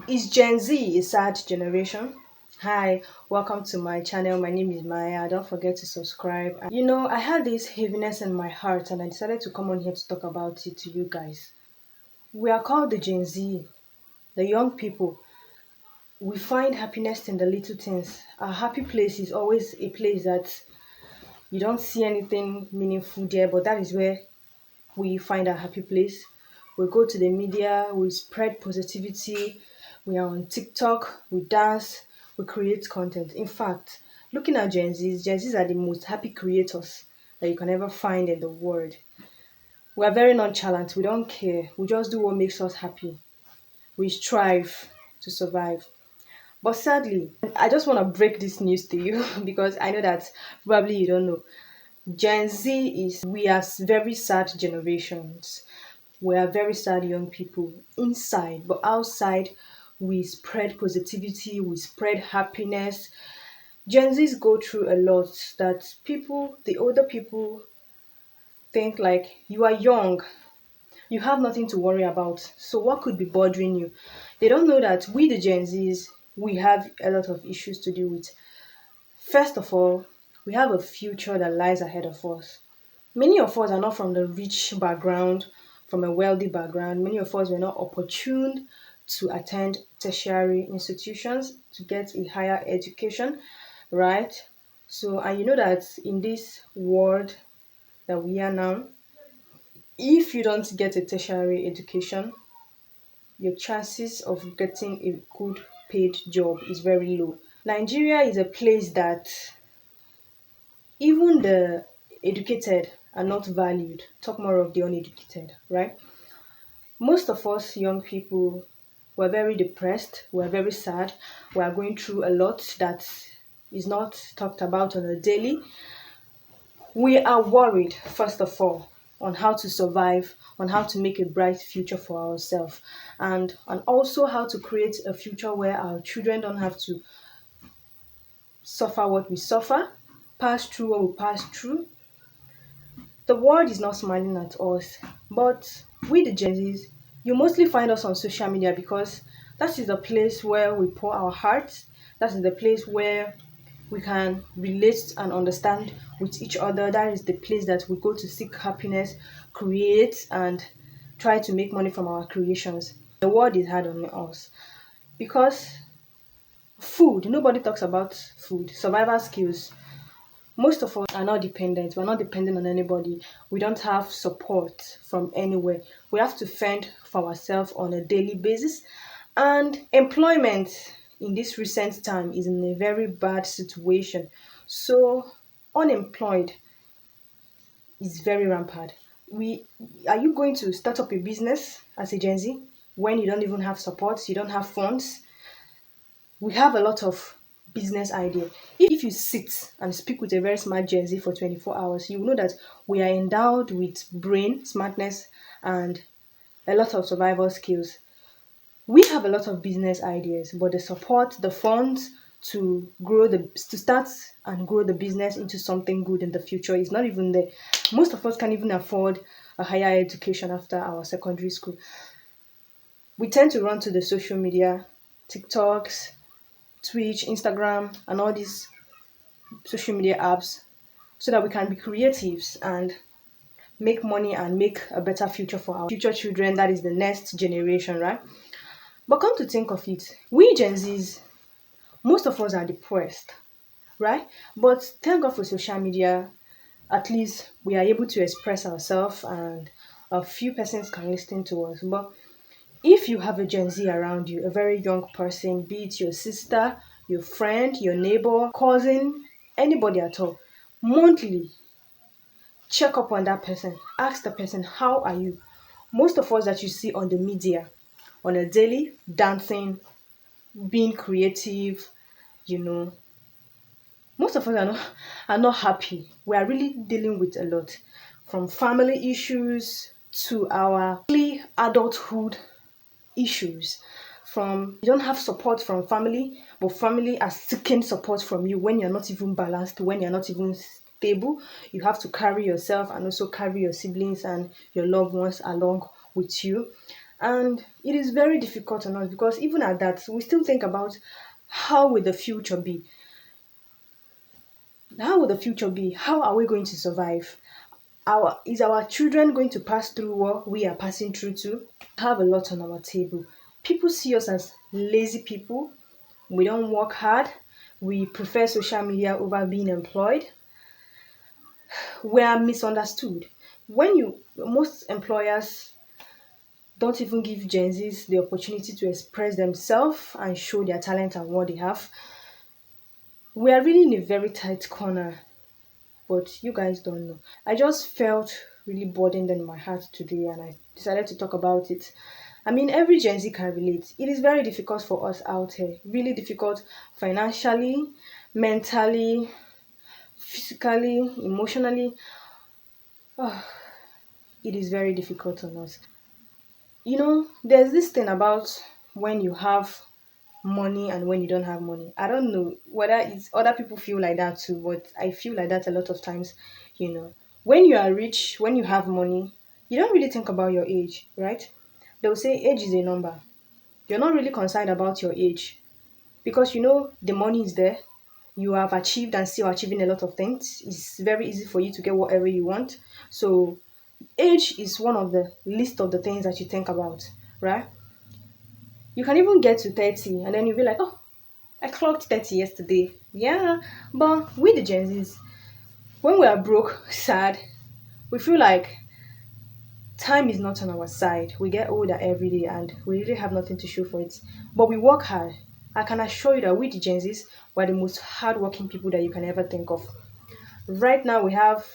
Is Gen Z a sad generation? Hi, welcome to my channel. My name is Maya. Don't forget to subscribe. I had this heaviness in my heart and I decided to come on here to talk about it to you guys. We are called the Gen Z, the young people. We find happiness in the little things. A happy place is always a place that you don't see anything meaningful there, but that is where we find our happy place. We go to the media, we spread positivity, we are on TikTok, we dance, we create content. In fact, looking at Gen Zs are the most happy creators that you can ever find in the world. We are very nonchalant, we don't care, we just do what makes us happy. We strive to survive. But sadly, I just want to break this news to you because I know that probably you don't know. Gen Z is we are very sad generations. We are very sad young people inside, but outside we spread positivity, we spread happiness. Gen Zs go through a lot that people, the older people, think like you are young, you have nothing to worry about. So what could be bothering you? They don't know that we, the Gen Zs, we have a lot of issues to deal with. First of all, we have a future that lies ahead of us. Many of us are not from the rich background, from a wealthy background. Many of us were not opportune to attend tertiary institutions to get a higher education, right? So, and you know that in this world that we are now, if you don't get a tertiary education, your chances of getting a good paid job is very low. Nigeria is a place that even the educated are not valued. Talk more of the uneducated, right? Most of us young people were very depressed, we're very sad, we are going through a lot that is not talked about on a daily. We are worried, first of all, on how to survive, on how to make a bright future for ourselves, and also how to create a future where our children don't have to suffer what we suffer, pass through what we pass through. The world is not smiling at us, but we the Gen Zs, you mostly find us on social media because that is the place where we pour our hearts. That is the place where we can relate and understand with each other. That is the place that we go to seek happiness, create, and try to make money from our creations. The world is hard on us because food, nobody talks about food, survival skills. Most of us are not dependent. We're not dependent on anybody. We don't have support from anywhere. We have to fend for ourselves on a daily basis. And employment in this recent time is in a very bad situation. So unemployed is very rampant. We Are you going to start up a business as a Gen Z when you don't even have support, you don't have funds? We have a lot of business idea. If you sit and speak with a very smart Gen Z for 24 hours, you will know that we are endowed with brain smartness and a lot of survival skills. We have a lot of business ideas, but the support, the funds to start and grow the business into something good in the future is not even there. Most of us can't even afford a higher education after our secondary school. We tend to run to the social media, TikToks, Twitch, Instagram, and all these social media apps so that we can be creatives and make money and make a better future for our future children. That is the next generation, right? But come to think of it, we Gen Zs, most of us are depressed, right? But thank God for social media. At least we are able to express ourselves and a few persons can listen to us. But if you have a Gen Z around you, a very young person, be it your sister, your friend, your neighbor, cousin, anybody at all, monthly, check up on that person. Ask the person, how are you? Most of us that you see on the media, on a daily, dancing, being creative, you know, most of us are not happy. We are really dealing with a lot. From family issues to our early adulthood issues, from you don't have support from family but family are seeking support from you when you're not even balanced, when you're not even stable. You have to carry yourself and also carry your siblings and your loved ones along with you. And it is very difficult on us because even at that, we still think about how will the future be? How will the future be? How are we going to survive? Is our children going to pass through what we are passing through too? Have a lot on our table. People see us as lazy people. We don't work hard. We prefer social media over being employed. We are misunderstood. When you most employers don't even give Gen Zs the opportunity to express themselves and show their talent and what they have. We are really in a very tight corner, but you guys don't know. I just felt really burdened in my heart today and I decided to talk about it. I mean, every Gen Z can relate. It is very difficult for us out here, really difficult financially, mentally, physically, emotionally. Oh, it is very difficult on us. There's this thing about when you have money and when you don't have money. I don't know whether it's other people feel like that too, but I feel like that a lot of times. You know, when you are rich, when you have money, you don't really think about your age, right? They'll say age is a number. You're not really concerned about your age because the money is there. You have achieved and still achieving a lot of things. It's very easy for you to get whatever you want. So age is one of the list of the things that you think about, right? You can even get to 30 and then you'll be like, oh, I clocked 30 yesterday. Yeah, but with the Gen Zs, when we are broke, sad, we feel like time is not on our side. We get older every day and we really have nothing to show for it. But we work hard. I can assure you that with the Gen Zs, we're the most hardworking people that you can ever think of. Right now, we have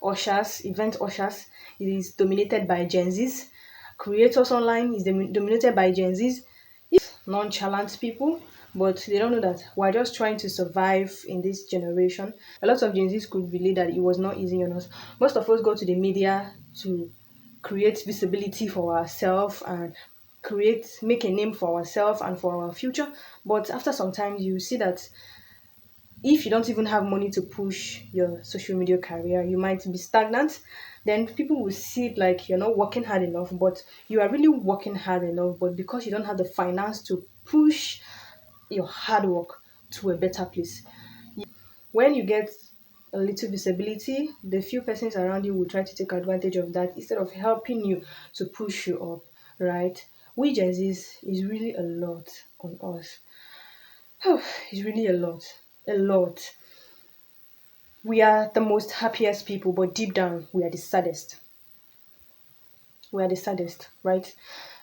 ushers, event ushers. It is dominated by Gen Zs. Creators online is dominated by Gen Zs. Nonchalant people, but they don't know that we're just trying to survive in this generation. A lot of Gen Zs could believe that it was not easy on us. Most of us go to the media to create visibility for ourselves and make a name for ourselves and for our future. But after some time, you see that if you don't even have money to push your social media career, you might be stagnant. Then people will see it like you're not working hard enough, but you are really working hard enough. But because you don't have the finance to push your hard work to a better place, when you get a little visibility, the few persons around you will try to take advantage of that instead of helping you to push you up, right? We Gen Zs is really a lot on us. It's really a lot. A lot. We are the most happiest people, but deep down, we are the saddest. We are the saddest, right?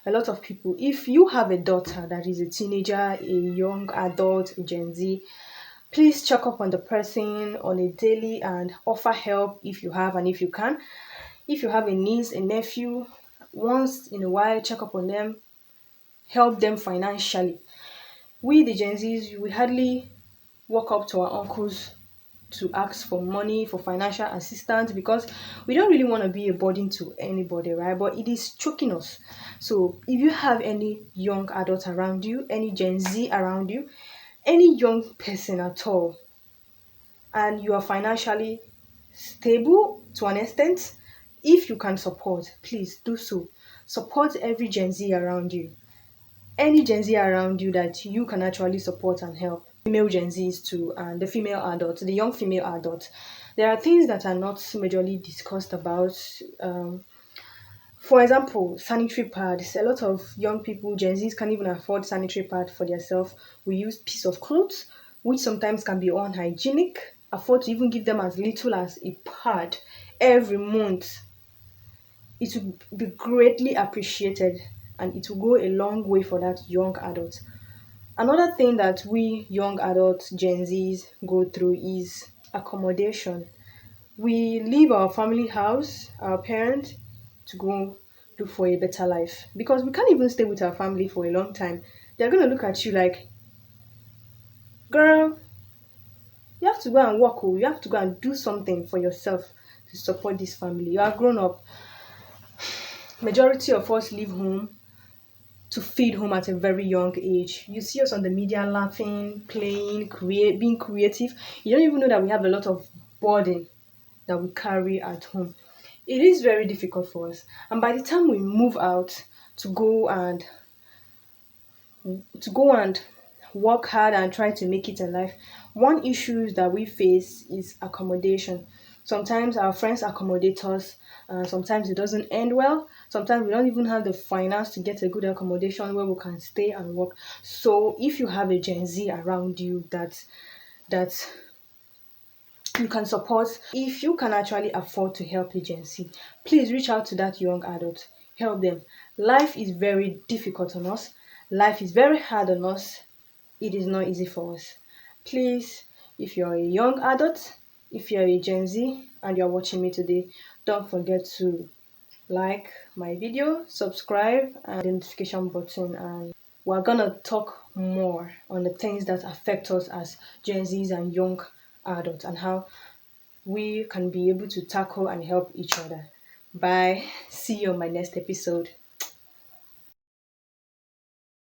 A lot of people, if you have a daughter that is a teenager, a young adult, a Gen Z, please check up on the person on a daily and offer help if you have and if you can. If you have a niece, a nephew, once in a while, check up on them, help them financially. We, the Gen Zs, we hardly walk up to our uncles to ask for money for financial assistance because we don't really want to be a burden to anybody, right? But it is choking us. So if you have any young adult around you, any Gen Z around you, any young person at all, and you are financially stable to an extent, if you can support, please do so. Support every Gen Z around you. Any Gen Z around you that you can actually support and help. Female Gen Zs too, and the female adults, the young female adults. There are things that are not majorly discussed about. For example, sanitary pads. A lot of young people, Gen Zs, can't even afford sanitary pad for themselves. We use piece of clothes, which sometimes can be unhygienic. Afford to even give them as little as a pad every month. It will be greatly appreciated and it will go a long way for that young adult. Another thing that we young adults, Gen Zs, go through is accommodation. We leave our family house, our parents, to go look for a better life because we can't even stay with our family for a long time. They're going to look at you like, girl, you have to go and work, oh, you have to go and do something for yourself to support this family. You are grown up. Majority of us leave home to feed home at a very young age. You see us on the media laughing, playing, being creative. You don't even know that we have a lot of burden that we carry at home. It is very difficult for us. And by the time we move out, to go and to go and work hard and try to make it in life. One issue that we face is accommodation. Sometimes our friends accommodate us, sometimes it doesn't end well. Sometimes we don't even have the finance to get a good accommodation where we can stay and work. So if you have a Gen Z around you that you can support, if you can actually afford to help agency, please reach out to that young adult, help them. Life is very difficult on us, life is very hard on us, it is not easy for us. Please, if you're a young adult, if you're a Gen Z and you're watching me today, don't forget to like my video, subscribe, and the notification button. And we're gonna talk more on the things that affect us as Gen Zs and young adults and how we can be able to tackle and help each other. Bye. See you on my next episode.